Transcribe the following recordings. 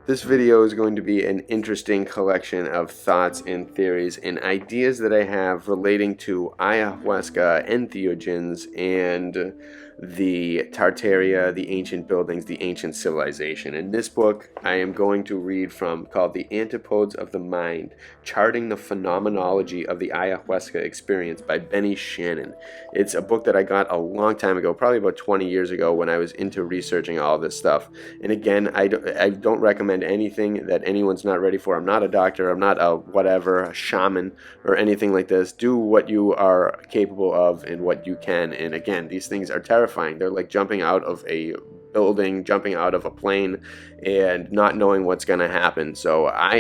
This video is going to be an interesting collection of thoughts and theories and ideas that I have relating to ayahuasca, entheogens, and the Tartaria, the ancient buildings, the ancient civilization. In this book, I am going to read from called The Antipodes of the Mind, Charting the Phenomenology of the Ayahuasca Experience by Shanon. It's a book that I got a long time ago, probably about 20 years ago when I was into researching all this stuff. And again, I don't recommend anything that anyone's not ready for. I'm not a doctor, I'm not a shaman or anything like this. Do what you are capable of and what you can. And again, these things are terrifying. They're like jumping out of a building, jumping out of a plane, and not knowing what's going to happen. So I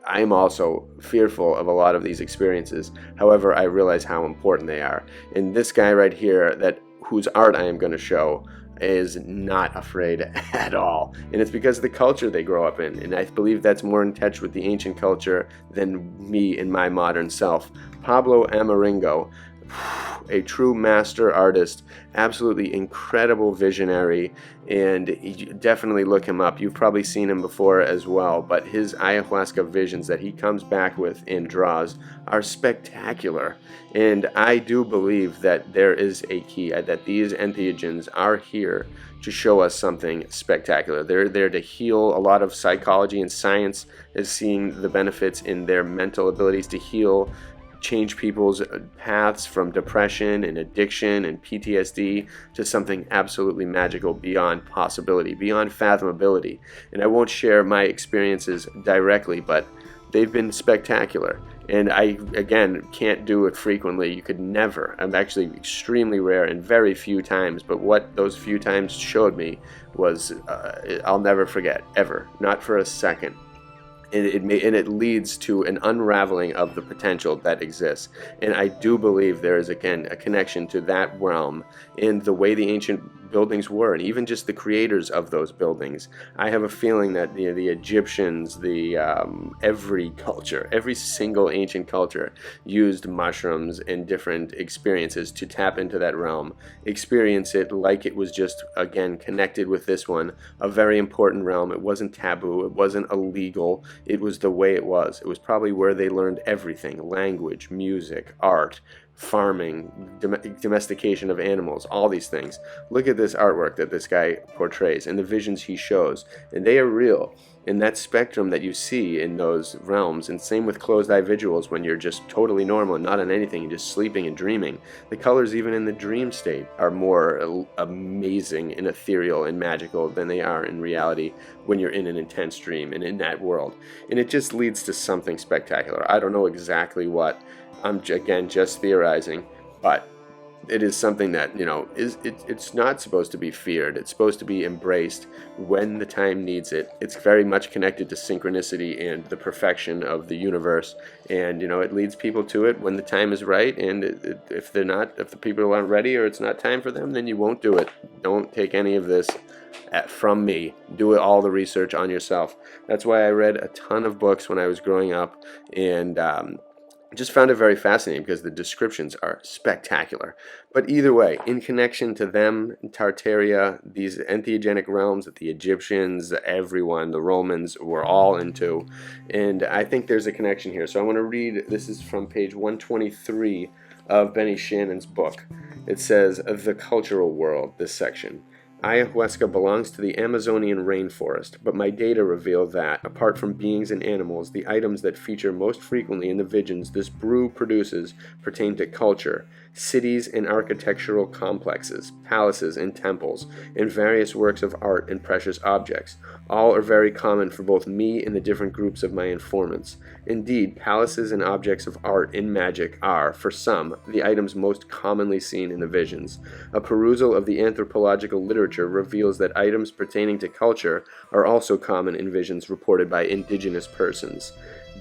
am also fearful of a lot of these experiences. However, I realize how important they are. And this guy right here, whose art I am going to show, is not afraid at all. And it's because of the culture they grow up in. And I believe that's more in touch with the ancient culture than me and my modern self. Pablo Amaringo, a true master artist, absolutely incredible visionary, and you definitely look him up. You've probably seen him before as well, but his ayahuasca visions that he comes back with and draws are spectacular. And I do believe that there is a key, that these entheogens are here to show us something spectacular. They're there to heal. A lot of psychology and science is seeing the benefits in their mental abilities to heal, change people's paths from depression and addiction and PTSD to something absolutely magical, beyond possibility, beyond fathomability. And I won't share my experiences directly, but they've been spectacular. And I, again, can't do it frequently. You could never. I'm actually extremely rare and very few times, but what those few times showed me was I'll never forget, ever, not for a second. And it leads to an unraveling of the potential that exists. And I do believe there is, again, a connection to that realm in the way the ancient buildings were, and even just the creators of those buildings. I have a feeling that the Egyptians, every culture, every single ancient culture used mushrooms and different experiences to tap into that realm, experience it like it was just, again, connected with this one, a very important realm. It wasn't taboo, it wasn't illegal. It was the way it was. It was probably where they learned everything: language, music, art, farming, domestication of animals, all these things. Look at this artwork that this guy portrays and the visions he shows, and they are real. And that spectrum that you see in those realms, and same with closed eye visuals when you're just totally normal and not on anything, you're just sleeping and dreaming. The colors even in the dream state are more amazing and ethereal and magical than they are in reality when you're in an intense dream and in that world. And it just leads to something spectacular. I don't know exactly what. I'm, again, just theorizing, but it is something that, it's not supposed to be feared. It's supposed to be embraced when the time needs it. It's very much connected to synchronicity and the perfection of the universe. And, it leads people to it when the time is right. And if the people aren't ready or it's not time for them, then you won't do it. Don't take any of this from me. Do all the research on yourself. That's why I read a ton of books when I was growing up, and just found it very fascinating because the descriptions are spectacular. But either way, in connection to them, Tartaria, these entheogenic realms that the Egyptians, everyone, the Romans were all into, and I think there's a connection here. So I want to read, this is from page 123 of Shannon's book. It says, "The Cultural World," this section. Ayahuasca belongs to the Amazonian rainforest, but my data reveal that, apart from beings and animals, the items that feature most frequently in the visions this brew produces pertain to culture, cities and architectural complexes, palaces and temples, and various works of art and precious objects. All are very common for both me and the different groups of my informants. Indeed, palaces and objects of art and magic are, for some, the items most commonly seen in the visions. A perusal of the anthropological literature reveals that items pertaining to culture are also common in visions reported by indigenous persons.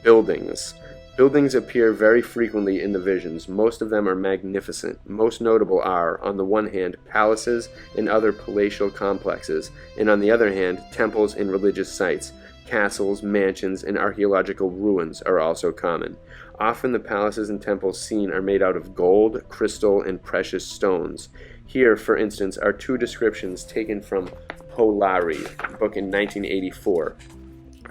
Buildings. Buildings appear very frequently in the visions. Most of them are magnificent. Most notable are, on the one hand, palaces and other palatial complexes, and on the other hand, temples and religious sites. Castles, mansions, and archaeological ruins are also common. Often the palaces and temples seen are made out of gold, crystal, and precious stones. Here, for instance, are two descriptions taken from Polari, book in 1984.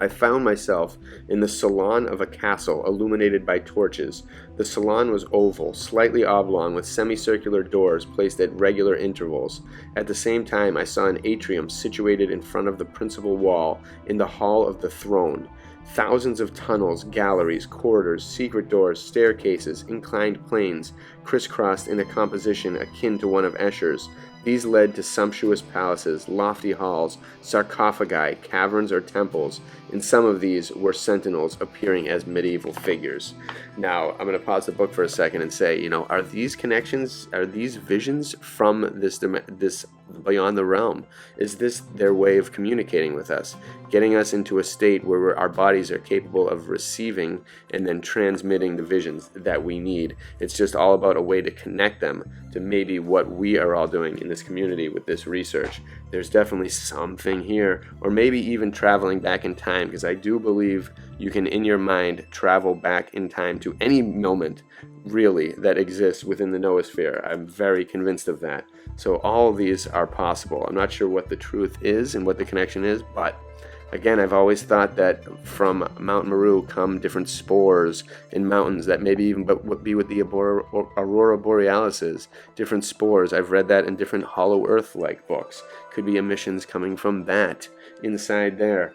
I found myself in the salon of a castle illuminated by torches. The salon was oval, slightly oblong, with semicircular doors placed at regular intervals. At the same time, I saw an atrium situated in front of the principal wall in the hall of the throne. Thousands of tunnels, galleries, corridors, secret doors, staircases, inclined planes, crisscrossed in a composition akin to one of Escher's. These led to sumptuous palaces, lofty halls, sarcophagi, caverns, or temples. In some of these were sentinels appearing as medieval figures. Now, I'm going to pause the book for a second and say, are these connections, are these visions from this beyond the realm? Is this their way of communicating with us, getting us into a state where our bodies are capable of receiving and then transmitting the visions that we need? It's just all about a way to connect them to maybe what we are all doing in this community with this research. There's definitely something here, or maybe even traveling back in time, because I do believe you can, in your mind, travel back in time to any moment, really, that exists within the noosphere. I'm very convinced of that. So all of these are possible. I'm not sure what the truth is and what the connection is, but again, I've always thought that from Mount Meru come different spores in mountains that maybe even be what the Aurora Borealis is. Different spores. I've read that in different Hollow Earth-like books. Could be emissions coming from that inside there.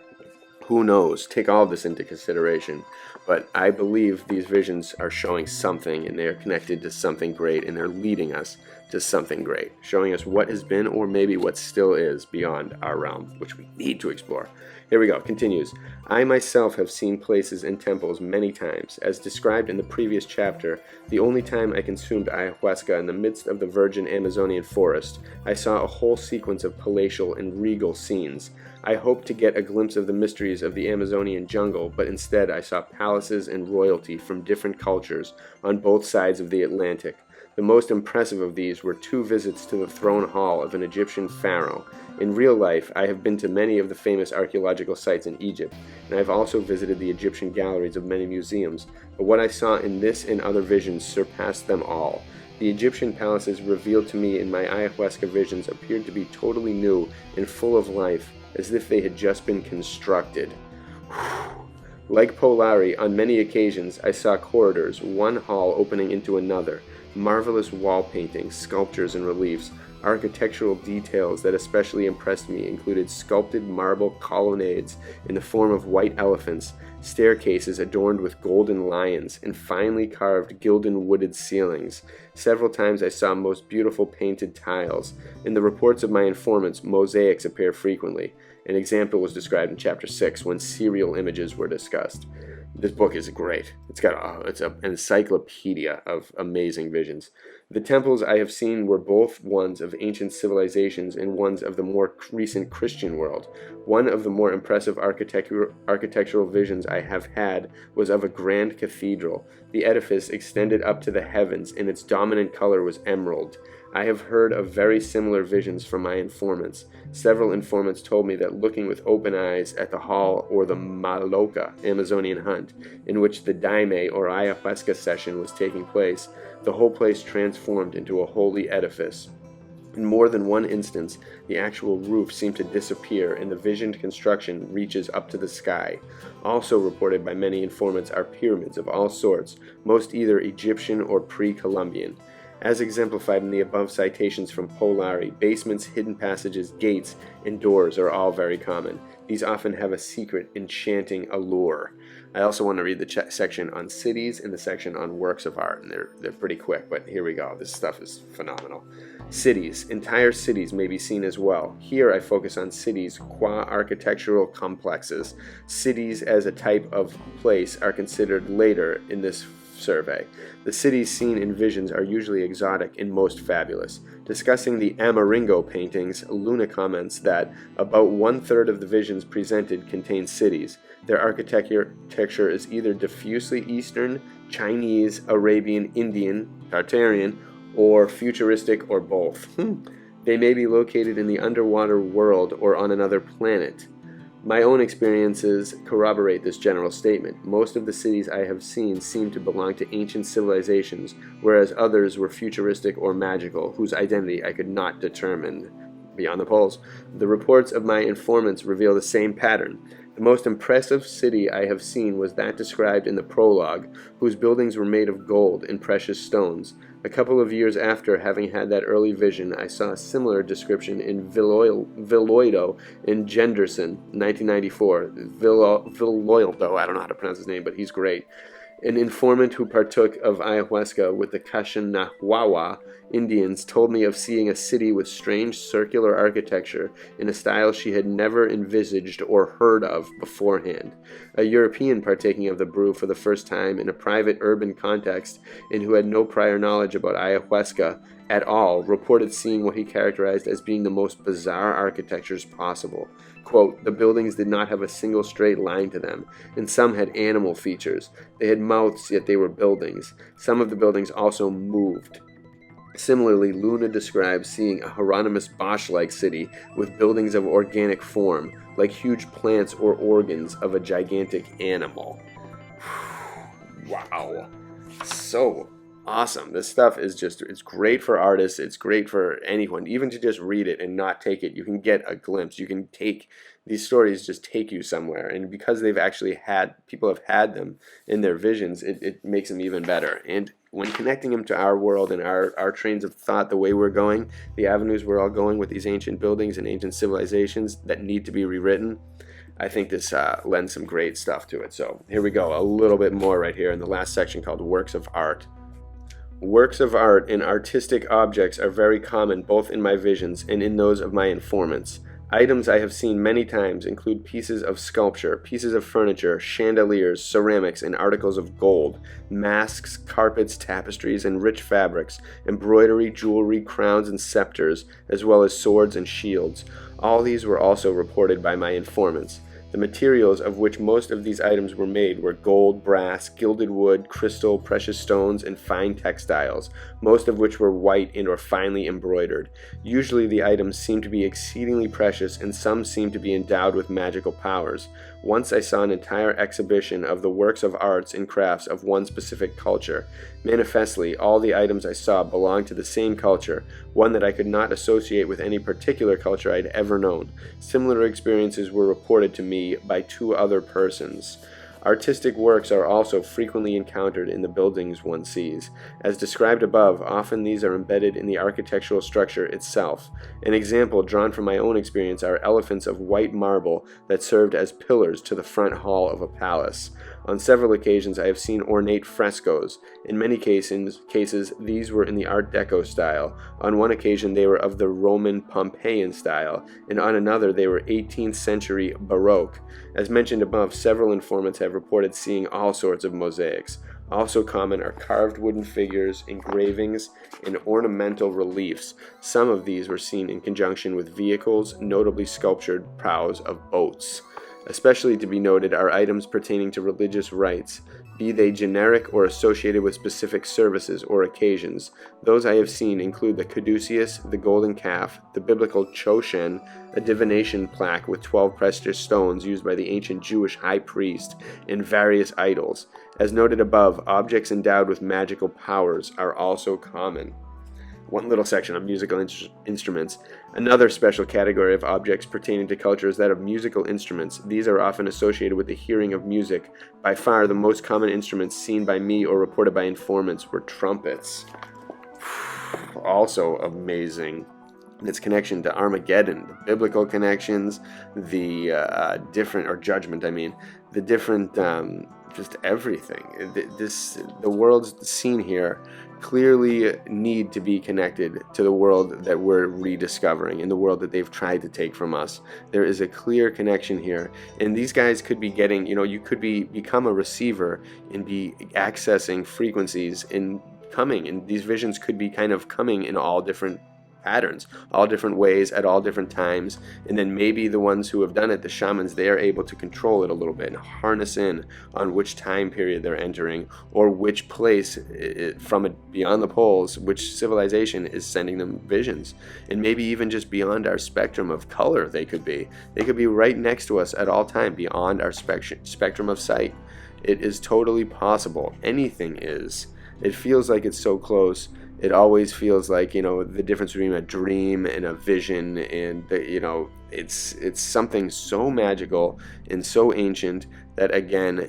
Who knows? Take all of this into consideration. But I believe these visions are showing something, and they are connected to something great, and they're leading us to something great, showing us what has been or maybe what still is beyond our realm, which we need to explore. Here we go. Continues. I myself have seen places and temples many times. As described in the previous chapter, the only time I consumed ayahuasca in the midst of the virgin Amazonian forest, I saw a whole sequence of palatial and regal scenes. I hoped to get a glimpse of the mysteries of the Amazonian jungle, but instead I saw palaces and royalty from different cultures on both sides of the Atlantic. The most impressive of these were 2 visits to the throne hall of an Egyptian pharaoh. In real life, I have been to many of the famous archaeological sites in Egypt, and I have also visited the Egyptian galleries of many museums, but what I saw in this and other visions surpassed them all. The Egyptian palaces revealed to me in my ayahuasca visions appeared to be totally new and full of life, as if they had just been constructed. Like Polari, on many occasions I saw corridors, one hall opening into another, marvelous wall paintings, sculptures, and reliefs. Architectural details that especially impressed me included sculpted marble colonnades in the form of white elephants, staircases adorned with golden lions, and finely carved gilded wooded ceilings. Several times I saw most beautiful painted tiles. In the reports of my informants, mosaics appear frequently. An example was described in Chapter 6 when serial images were discussed. This book is great. It's an encyclopedia of amazing visions. The temples I have seen were both ones of ancient civilizations and ones of the more recent Christian world. One of the more impressive architectural visions I have had was of a grand cathedral. The edifice extended up to the heavens, and its dominant color was emerald. I have heard of very similar visions from my informants. Several informants told me that looking with open eyes at the hall or the Maloca Amazonian hunt, in which the daime or ayahuasca session was taking place, the whole place transformed into a holy edifice. In more than one instance, the actual roof seemed to disappear and the visioned construction reaches up to the sky. Also reported by many informants are pyramids of all sorts, most either Egyptian or pre-Columbian. As exemplified in the above citations from Polari, basements, hidden passages, gates, and doors are all very common. These often have a secret, enchanting allure. I also want to read the section on cities and the section on works of art, and they're pretty quick, but here we go. This stuff is phenomenal. Cities. Entire cities may be seen as well. Here I focus on cities qua architectural complexes. Cities as a type of place are considered later in this survey. The cities seen in visions are usually exotic and most fabulous. Discussing the Amaringo paintings, Luna comments that about 1/3 of the visions presented contain cities. Their architecture is either diffusely Eastern, Chinese, Arabian, Indian, Tartarian, or futuristic, or both. They may be located in the underwater world or on another planet. My own experiences corroborate this general statement. Most of the cities I have seen seem to belong to ancient civilizations, whereas others were futuristic or magical, whose identity I could not determine. beyond the poles. The reports of my informants reveal the same pattern. The most impressive city I have seen was that described in the prologue, whose buildings were made of gold and precious stones. A couple of years after having had that early vision, I saw a similar description in Villoido in Genderson, 1994. Villoido, I don't know how to pronounce his name, but he's great. An informant who partook of ayahuasca with the Kashinahwawa Indians told me of seeing a city with strange circular architecture in a style she had never envisaged or heard of beforehand. A European partaking of the brew for the first time in a private urban context and who had no prior knowledge about ayahuasca at all reported seeing what he characterized as being the most bizarre architectures possible. Quote, the buildings did not have a single straight line to them, and some had animal features. They had mouths, yet they were buildings. Some of the buildings also moved. Similarly, Luna describes seeing a Hieronymus Bosch-like city with buildings of organic form, like huge plants or organs of a gigantic animal. Wow. So awesome. This stuff is just, it's great for artists. It's great for anyone, even to just read it and not take it. You can get a glimpse. You can take, these stories just take you somewhere. And because they've actually had, people have had them in their visions, it makes them even better. And when connecting them to our world and our trains of thought, the way we're going, the avenues we're all going with these ancient buildings and ancient civilizations that need to be rewritten, I think this lends some great stuff to it. So here we go, a little bit more right here in the last section called Works of Art. Works of art and artistic objects are very common both in my visions and in those of my informants. Items I have seen many times include pieces of sculpture, pieces of furniture, chandeliers, ceramics, and articles of gold, masks, carpets, tapestries, and rich fabrics, embroidery, jewelry, crowns, and scepters, as well as swords and shields. All these were also reported by my informants. The materials of which most of these items were made were gold, brass, gilded wood, crystal, precious stones, and fine textiles, most of which were white and or finely embroidered. Usually the items seemed to be exceedingly precious, and some seemed to be endowed with magical powers. Once I saw an entire exhibition of the works of arts and crafts of one specific culture. Manifestly, all the items I saw belonged to the same culture, one that I could not associate with any particular culture I'd ever known. Similar experiences were reported to me by two other persons. Artistic works are also frequently encountered in the buildings one sees. As described above, often these are embedded in the architectural structure itself. An example drawn from my own experience are elephants of white marble that served as pillars to the front hall of a palace. On several occasions I have seen ornate frescoes. In many cases, these were in the Art Deco style. On one occasion they were of the Roman Pompeian style, and on another they were 18th century Baroque. As mentioned above, several informants have reported seeing all sorts of mosaics. Also common are carved wooden figures, engravings, and ornamental reliefs. Some of these were seen in conjunction with vehicles, notably sculptured prows of boats. Especially to be noted are items pertaining to religious rites, be they generic or associated with specific services or occasions. Those I have seen include the caduceus, the golden calf, the biblical choshen, a divination plaque with 12 precious stones used by the ancient Jewish high priest, and various idols. As noted above, objects endowed with magical powers are also common. One little section on musical instruments. Another special category of objects pertaining to culture is that of musical instruments. These are often associated with the hearing of music. By far, the most common instruments seen by me or reported by informants were trumpets. Also amazing. Its connection to Armageddon, the biblical connections, the different, or judgment, the different, just everything. The world's seen here clearly need to be connected to the world that we're rediscovering and the world that they've tried to take from us. There is a clear connection here, and these guys could be getting, you could become a receiver and be accessing frequencies and these visions could be kind of coming in all different patterns, all different ways at all different times, and then maybe the ones who have done it, the shamans, they are able to control it a little bit and harness in on which time period they're entering or which place from beyond the poles, which civilization is sending them visions, and maybe even just beyond our spectrum of color. They could be right next to us at all time, beyond our spectrum of sight. It is totally possible. Anything is. It feels like it's so close, It always feels like, the difference between a dream and a vision, and it's something so magical and so ancient that, again,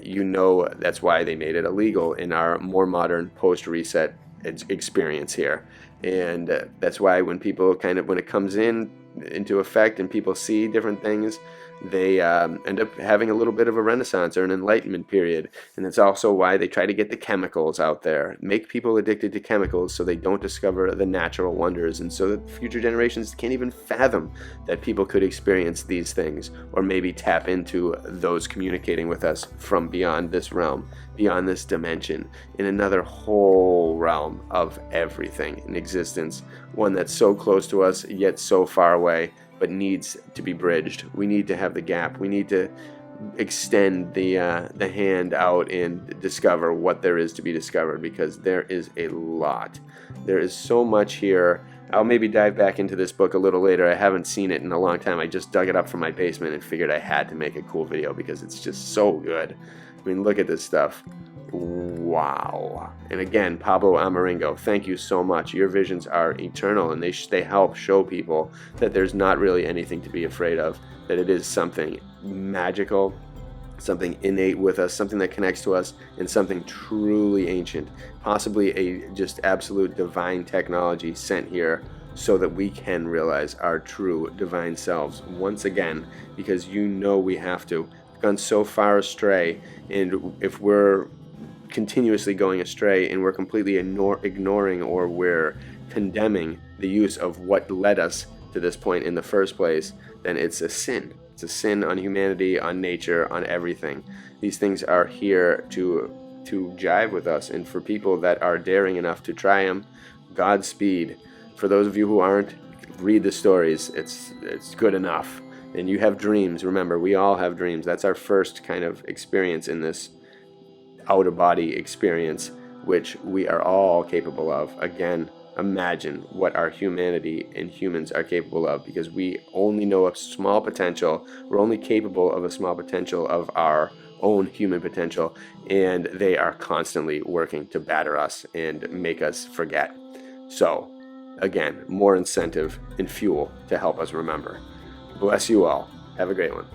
that's why they made it illegal in our more modern post-reset experience here. And that's why when it comes into effect and people see different things, they end up having a little bit of a renaissance or an enlightenment period. And that's also why they try to get the chemicals out there, make people addicted to chemicals so they don't discover the natural wonders, and so that future generations can't even fathom that people could experience these things, or maybe tap into those communicating with us from beyond this realm, beyond this dimension, in another whole realm of everything in existence, one that's so close to us yet so far away, but needs to be bridged. We need to have the gap. We need to extend the hand out and discover what there is to be discovered, because there is a lot. There is so much here. I'll maybe dive back into this book a little later. I haven't seen it in a long time. I just dug it up from my basement and figured I had to make a cool video because it's just so good. I mean, look at this stuff. Wow. And again, Pablo Amaringo, thank you so much. Your visions are eternal, and they help show people that there's not really anything to be afraid of, that it is something magical, something innate with us, something that connects to us, and something truly ancient, possibly a just absolute divine technology sent here so that we can realize our true divine selves once again, because we have to. We've gone so far astray, and if we're continuously going astray and we're completely ignoring or we're condemning the use of what led us to this point in the first place, then it's a sin. It's a sin on humanity, on nature, on everything. These things are here to jive with us, and for people that are daring enough to try them, Godspeed. For those of you who aren't, read the stories. It's good enough. And you have dreams. Remember, we all have dreams. That's our first kind of experience in this out-of-body experience, which we are all capable of. Again, imagine what our humanity and humans are capable of, because we only know a small potential. We're only capable of a small potential of our own human potential, and they are constantly working to batter us and make us forget. So, again, more incentive and fuel to help us remember. Bless you all. Have a great one.